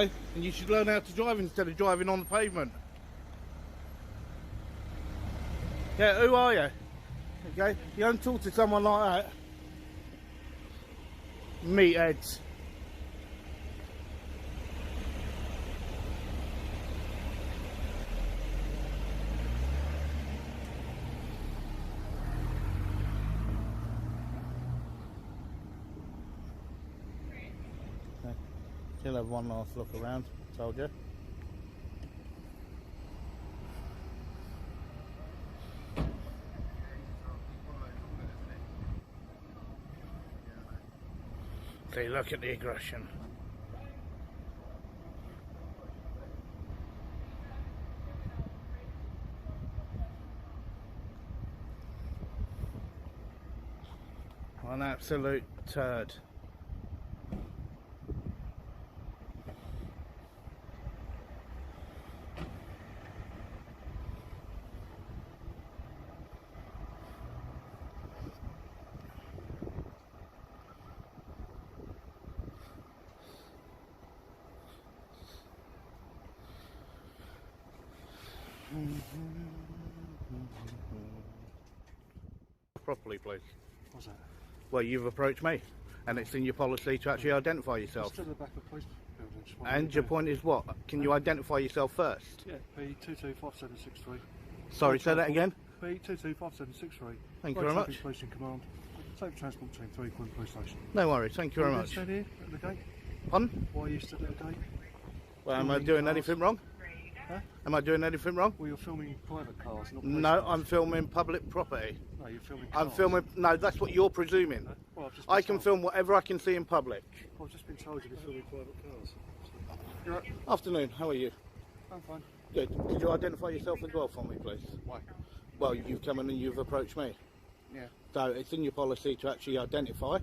And you should learn how to drive instead of driving on the pavement. Yeah, who are you? Okay, you don't talk to someone like that. Meatheads. She'll have one last look around, told you. See, look at the aggression. An absolute turd. Properly, please. What's that? Well, you've approached me, and it's in your policy to actually identify yourself. Still at the back of the police building. And your point is what? Can you identify yourself first? Yeah, B225763. Sorry, say that again. B225763. Thank you very much. Police in command. Safe transport team 3 Queen Police Station. No worries. Thank you very much. Why are you stood here at the gate? Pardon? Why are you stood at the gate? Well, am I doing anything wrong? Huh? Am I doing anything wrong? Well, you're filming private cars, not police No, cars. I'm filming public property. No, you're filming cars. I'm filming. No, that's what you're presuming. No? Well, I've just been I can told. film whatever I can see in public. I've just been told you're filming private cars. You're right. Afternoon. How are you? I'm fine. Good. Could you identify yourself as well for me, please? Why? Well, you've come in and you've approached me. Yeah. So it's in your policy to actually identify.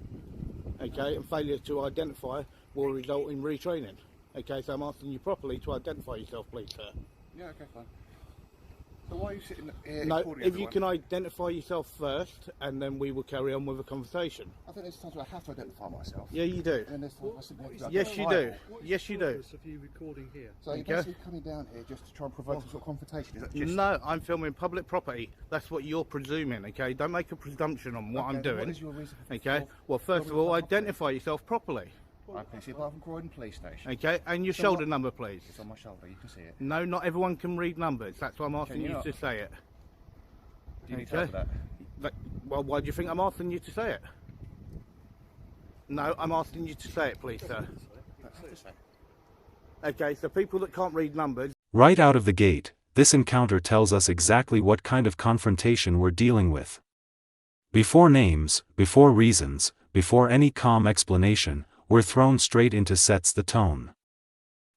Okay, and failure to identify will result in retraining. Okay, so I'm asking you properly to identify yourself, please, sir. Yeah, okay, fine. So why are you sitting here No, recording if you everyone? can identify yourself first, and then we will carry on with a conversation. I think there's times where I have to identify myself. Yeah, you do. And there's times I simply have to Yes, you identify do. it. Yes, you do. What's the purpose of you recording here? So you're Okay. basically coming down here just to try and provoke some sort of confrontation. Is that just... No, I'm filming public property. That's what you're presuming, okay? Don't make a presumption on what Okay, I'm then doing. What is your reason for Okay? Well, first of all, identify yourself properly. I can see it from Croydon Police Station. Okay? And your So shoulder what- number, please. It's on my shoulder, you can see it. No, not everyone can read numbers. That's why I'm asking you you not? to say it. Do you need Okay. help with that? Well, why do you think I'm asking you to say it? No, I'm asking you to say it, please, sir. That's what I say. Okay, so people that can't read numbers. Right out of the gate, this encounter tells us exactly what kind of confrontation we're dealing with. Before names, before reasons, before any calm explanation, we're thrown straight into sets the tone.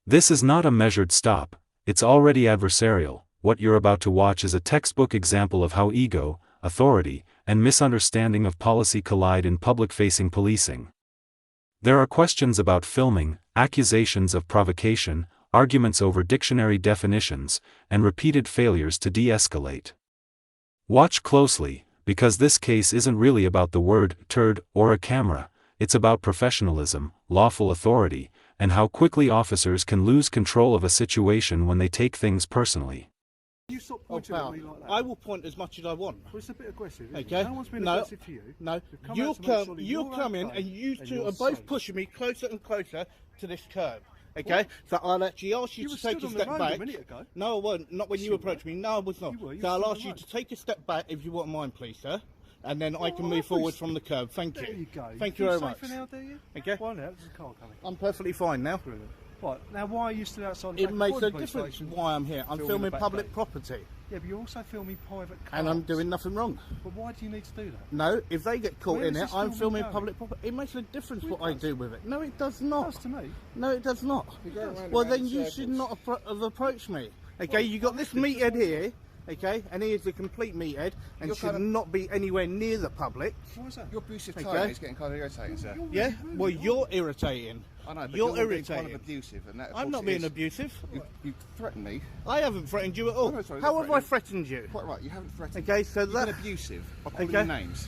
This is not a measured stop, it's already adversarial. What you're about to watch is a textbook example of how ego, authority, and misunderstanding of policy collide in public-facing policing. There are questions about filming, accusations of provocation, arguments over dictionary definitions, and repeated failures to de-escalate. Watch closely, because this case isn't really about the word turd or a camera, it's about professionalism, lawful authority, and how quickly officers can lose control of a situation when they take things personally. You stop Oh, pointing pal, at me like that. I will point as much as I want. Well, it's a bit aggressive, isn't Okay. it? No one's been No, aggressive to you. No, You've come you out to make sure come, that you you're come in okay and you and two you're are both safe. pushing me closer and closer to this curb. Okay, so I'll actually ask you, You to were take stood a on the step road back. a minute ago. No, I won't. Not when Yes, you you approached were. me. No, I was not. You were. You So were I'll stood ask on you the to road. take a step back if you wouldn't mind, please, sir. And then I can Oh, move please. forward from the curb. Thank There you. you go. Thank you you feel very much. safer now, do you? Okay. Why now? There's a car coming. I'm perfectly fine now. Brilliant. Right, now why are you still outside the It back of makes a Croydon Police difference Station? why I'm here. I'm Filming filming the back public gate. property. Yeah, but you're also filming private cars. And I'm doing nothing wrong. But why do you need to do that? No, if they get caught Where in is it, this I'm filming filming going? public property. It makes a difference It what I does. do with it. No, it does It not. does to me. No, it does not. You're going round and Well, round then in you circles. should not have approached me. Okay, you got this meathead here, okay, and he is a complete meathead and You're should kind of- not be anywhere near the public. Why is that? Your abusive Okay. tone is getting kind of irritating, sir. Yeah? Well, you're irritating. I know, but You're being irritating. kind of abusive, and that, of I'm course, not it being is. abusive. You threatened me. I haven't threatened you at all. No, sorry, How not have I threatened you? Quite right, you haven't threatened Okay, me. so You've that... been abusive by calling Okay. me names.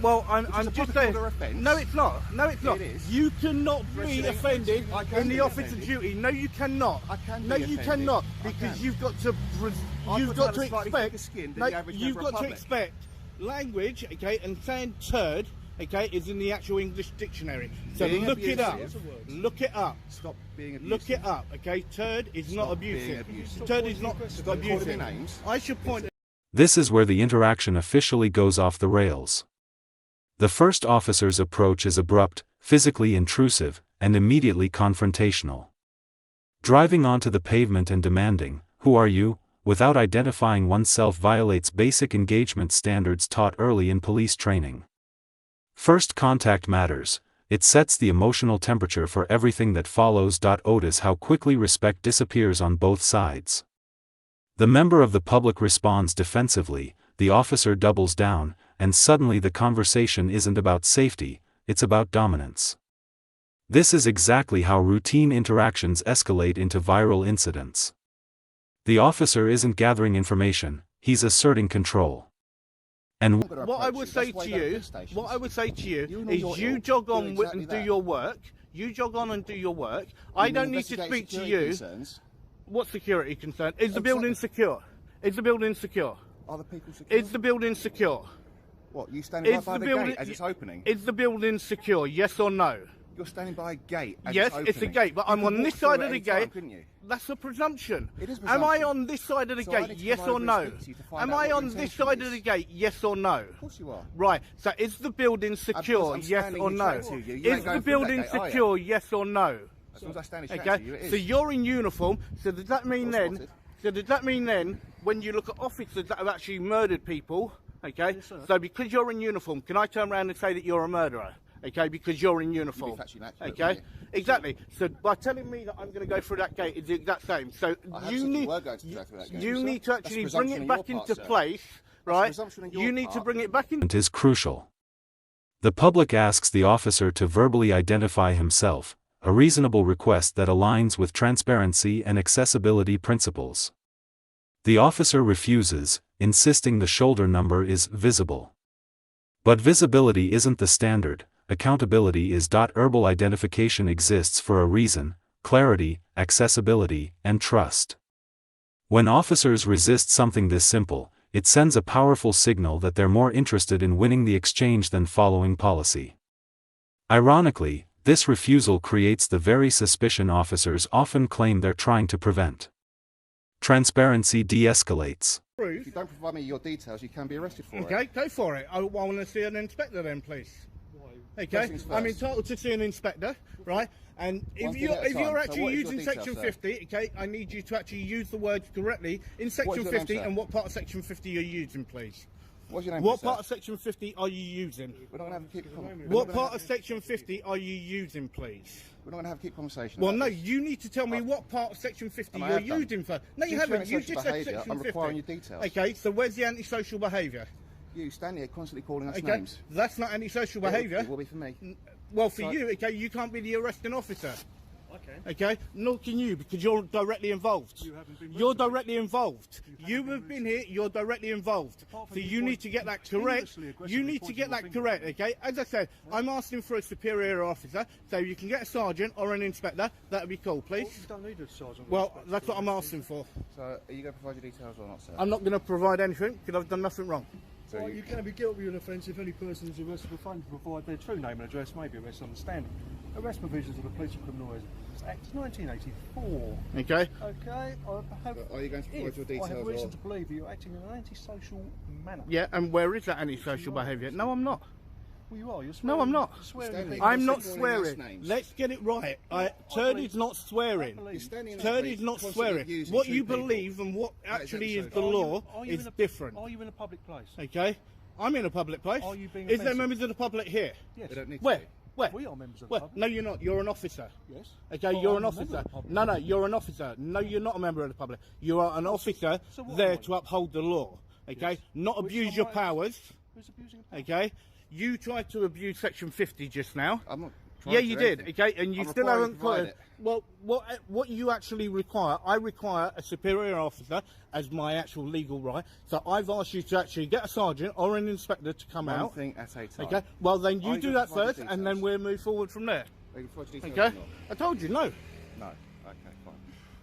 Well, I'm Which is a just public saying. order offence. No, it's not. No, it's not. It is. You cannot be Proceeding. offended I can in the be office offended. of duty. No, you cannot. I can No, be you offended. cannot, I because can. you've got to. I've You've got got to to have a slightly expect. thicker skin than No, the average you've member of got to public. expect language, okay, and saying turd, okay, is in the actual English dictionary. So Being look it up. abusive. Look it up. Stop being abusive. Look it up, okay? Turd is not Stop being abusive. abusive. Turd is not Stop calling me abusive. names. I should point. This is where the interaction officially goes off the rails. The first officer's approach is abrupt, physically intrusive, and immediately confrontational. Driving onto the pavement and demanding, "Who are you?" without identifying oneself violates basic engagement standards taught early in police training. First contact matters. It sets the emotional temperature for everything that follows. Otis how quickly respect disappears on both sides. The member of the public responds defensively, the officer doubles down, and suddenly the conversation isn't about safety, it's about dominance. This is exactly how routine interactions escalate into viral incidents. The officer isn't gathering information, he's asserting control. And What I would say to you, is you jog on and do your work. You jog on and do your work. I don't need to speak to you. What security concern? Is the building secure? Is the building secure? Are the people secure? Is the building secure? What, you standing Is by the the building gate as it's opening? Is the building secure? Yes or no? You're standing by a gate as Yes, it's opening. it's a gate, but You I'm could on walk this through side at of the any time, gate. couldn't you? That's a presumption. It is Am I presumption. on this side of the So I gate? need to Yes come or over and no? speak to you to find Am out I what your on this intention side is. of the gate? Yes or no? Of course you are. Right. So is the building secure? I'm Yes standing or here no? chatting to you. You Is ain't the going through that building gate, are you? secure? Yes or no? As soon as I stand here chatting to you, it Okay. is. So you're in uniform. So does that mean Well then? spotted. So does that mean then, when you look at officers that have actually murdered people, okay? So because you're in uniform, can I turn around and say that you're a murderer? Okay, because you're in uniform. factually accurate, Okay, wouldn't you? exactly. So by telling me that I'm going to go through that gate, it's the exact same. So I haven't you said you need were going to go through that gate, you sir. need to That's a actually bring presumption it on back your part, into sir. place, a right? presumption on your You need to part. bring it back in. is crucial. The public asks the officer to verbally identify himself, a reasonable request that aligns with transparency and accessibility principles. The officer refuses, insisting the shoulder number is visible. But visibility isn't the standard, accountability is. Verbal identification exists for a reason: clarity, accessibility, and trust. When officers resist something this simple, it sends a powerful signal that they're more interested in winning the exchange than following policy. Ironically, this refusal creates the very suspicion officers often claim they're trying to prevent. Transparency de-escalates. If you don't provide me your details, you can be arrested for it. Okay, go for it. I want to see an inspector then, please. Okay, First things I'm first. entitled to see an inspector, right? And One if thing at a you're time. So actually what is your using details, section sir? 50, okay, I need you to actually use the words correctly in What section is your name, 50 sir? and what part of section 50 you're using, please. What's your name, What sir? part of section 50 are you using? We're not going to have a keep What part of section 50 are you using, please? We're not going to have a keep conversation. Well, about no, this. you need to tell me what part of section 50 And I you're have done. using for. No, you Due to haven't. You antisocial just said behaviour, section I'm 50. requiring your details. Okay, so where's the antisocial behaviour? You stand here constantly calling us Okay, names. that's not antisocial It behaviour. will be for me. Well, for So- you, okay, you can't be the arresting officer. Okay. Okay, nor can you because you're directly involved. You haven't been You're arrested. directly involved. You haven't have been been here. You're directly involved. Apart from So you you need to get that correct. continuously, You aggressively need to pointing get your that finger correct. at me. Okay. As I said, I'm asking for a superior officer, so you can get a sergeant or an inspector. That'd be cool, please. You don't need a sergeant. Well, that's what I'm asking for. So, are you going to provide your details or not, sir? I'm not going to provide anything because I've done nothing wrong. So Well, you- you can be guilty of an offence if any person is arrested for failing to provide their true name and address, may be arrested on the stand. Arrest provisions of the Police and Criminal Justice Act 1984. Okay. Okay, I have, Are you going to provide if your I have details reason or- to believe that you're acting in an antisocial manner. Yeah, and where is that antisocial behaviour? No, I'm not. Well, you are. You're swearing. No, I'm not. You're swearing Standing. people. I'm not calling us swearing. names. Let's get it right. Turd is not swearing. You're standing in the Turd street is not constantly swearing. abusing What two you people. believe and what That is actually is the antisocial. law Are you is in a, different. Are you in a public place? Okay? I'm in a public place. Are you being Is there offensive? members of the public here? Yes. We don't need to Where? be. Where? We are members of the Where? public. No, you're not. You're an officer. Yes. Okay, Well, you're I'm an a member officer. of the public. No, you're an officer. No, you're not a member of the public. You are an officer so what there am I? to uphold the law. Okay? Yes. Not Which abuse am your I- powers. Who's abusing the power? Okay? You tried to abuse section 50 just now. I'm not Yeah, you did. anything. Okay, and you I'm still required to haven't put provide it. it. Well, what you actually require, I require a superior officer as my actual legal right. So I've asked you to actually get a sergeant or an inspector to come One out. thing at a time. Okay. Well, then you Are do you that going to first, provide the and then details? we'll move forward from there. Are you providing details Okay. or not? I told you no. No. Okay, fine.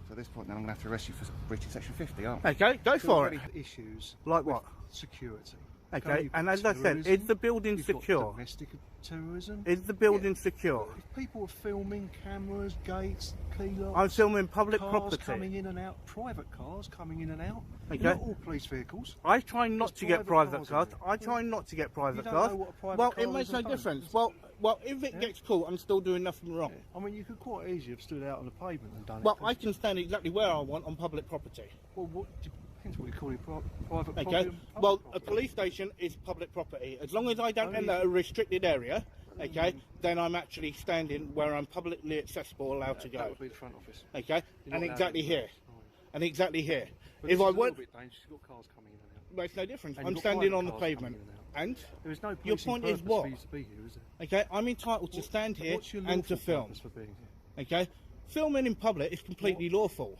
So at this point, then I'm going to have to arrest you for breaching Section 50, aren't I? Okay, go You've for already it. had issues Like with what? security. Okay, you've and got as I said, terrorism, is the building you've got secure? domestic terrorism. Is the building secure? If people are filming, cameras, gates, key locks, I'm filming public cars property. coming in and out, private cars coming in and out. Okay. Not all police vehicles. I try not There's to get private private cars cars. in there. I try not to get private don't cars. know what a private Well, car it is makes no and don't. difference. Well, if it gets caught, I'm still doing nothing wrong. I mean, you could quite easily have stood out on the pavement and done Well, it. I can stand exactly where I want on public property. Well, depends what you call it, private property. Okay. and public Well, a property. police station is public property. As long as I don't enter a restricted area, okay, then I'm actually standing where I'm publicly accessible, allowed to That go. would be the front office. Okay. You're And not exactly allowed here. And exactly here. But If this I is a were, little bit dangerous. You've got cars coming in and out. makes no difference. And I'm you've got standing private on the cars pavement. coming in and out. And There is no your policing point is purpose what? for you to be here, is there? Okay, I'm entitled to stand here What's your and to lawful film. purpose for being here? Okay, filming in public is completely lawful.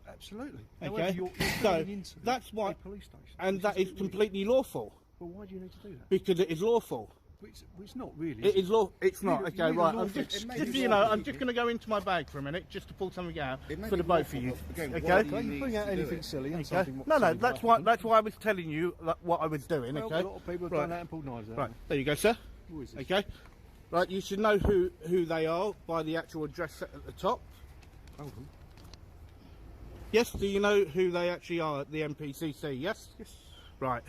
Absolutely. Okay, However, you're so going into that's why, a police station. and which that is illegal. completely lawful Well, why do you need to do that? because it is lawful. It's not really. It is law. It's You not. need a- Okay, you need a right. I'm lawful just excuse. so you know, I'm just going to go into my bag for a minute just to pull something out It may for be the both of lawful, you. but again, Okay. why do Don't you bring need out to do anything it? silly and Okay. something. No, silly that's might why. happen. That's why I was telling you what I was doing. Well, Okay. a lot of people have Right. done that and pulled knives out. Right. There you go, sir. Who is this? Okay. Right. You should know who they are by the actual address set at the top. Oh, Yes. Do you know who they actually are at the MPCC? Yes. yes. Right.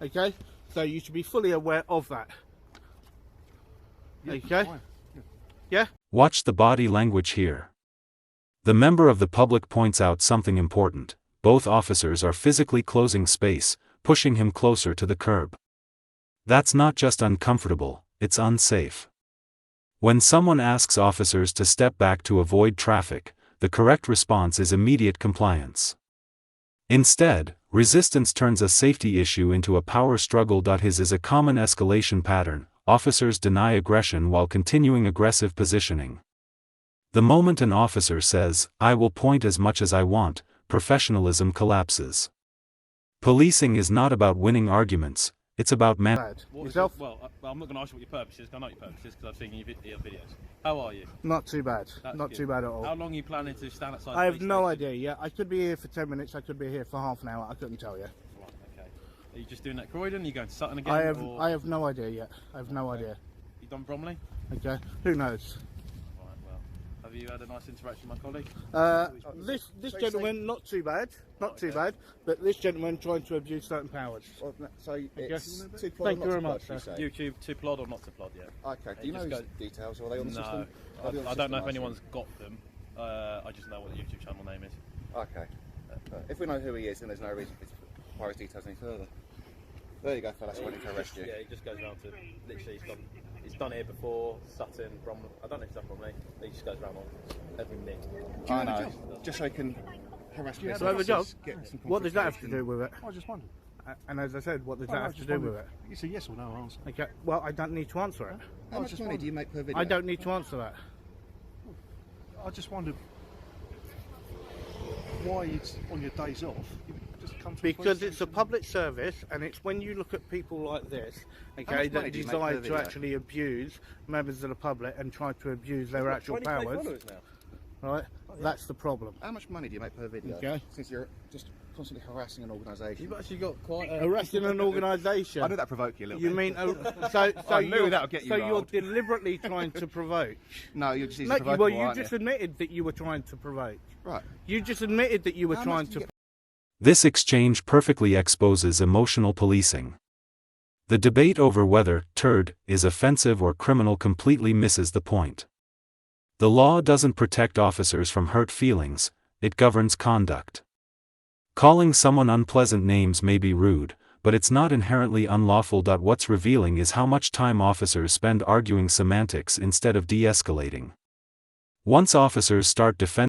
Okay. So you should be fully aware of that. Yeah, Okay. fine. Yeah. Watch the body language here. The member of the public points out something important. Both officers are physically closing space, pushing him closer to the curb. That's not just uncomfortable, it's unsafe. When someone asks officers to step back to avoid traffic, the correct response is immediate compliance. Instead, resistance turns a safety issue into a power struggle. His is a common escalation pattern. Officers deny aggression while continuing aggressive positioning. The moment an officer says, "I will point as much as I want," professionalism collapses. Policing is not about winning arguments, it's about Bad. What is Yourself? your- well, I'm not going to ask you what your purpose is. 'Cause I know your purpose is because I've seen your videos. How are you? Not too bad. That's Not good. too bad at all. How long are you planning to stand outside? I the have police no station? idea yet. I could be here for 10 minutes. I could be here for half an hour. I couldn't tell you. Right, okay. Are you just doing that at Croydon? Are you going to Sutton again? Or I have no idea yet. I have no idea. you done Bromley? Okay. Who knows? Right. Well, have you had a nice interaction with my colleague? This gentleman, not too bad. Not too bad. But this gentleman trying to abuse certain powers. Well, so it's too plod Thank or you very not much, to plod, sir. you say? YouTube to plod or not to plod? Yeah. Okay. Do you know just his go- details? Or are they on the No, system? Are they on the I don't know system, if I anyone's got them. I just know what the YouTube channel name is. see? Okay. If we know who he is, then there's no reason for his acquire his details any further. There you go, fellas. Waiting to arrest you. Yeah, he just goes around to literally. He's done here before. Sutton, Bromley. I don't know if he's done Bromley. He just goes around on every nick. I know. Just so he can harass me. Do I have a job? What does that have to do with it? I just wondered. And as I said, what does Oh, that I have to just do with wondered. it? It's a yes or no answer. Okay. Well, I don't need to answer it. How much money do you make per video? I don't need to answer that. I just wondered why it's on your days off. You just come to the Because police it's a station. public service, and it's when you look at people like this, okay, money that do you make per decide to video? actually abuse members of the public and try to abuse their actual 20K powers, followers now. right? That's the problem. How much money do you make per video? Okay. Since you're just constantly harassing an organisation. You've actually got quite a... Arresting an organisation. I knew that provoked you a little You bit. mean so I knew you're, that'll get you so you're rolled. deliberately trying to provoke? No, you're just easy No, provocable, well, you aren't just admitted that you were trying to provoke. Right. You just admitted that you were How trying much do to. you get- This exchange perfectly exposes emotional policing. The debate over whether turd is offensive or criminal completely misses the point. The law doesn't protect officers from hurt feelings, it governs conduct. Calling someone unpleasant names may be rude, but it's not inherently unlawful. What's revealing is how much time officers spend arguing semantics instead of de-escalating. Once officers start defending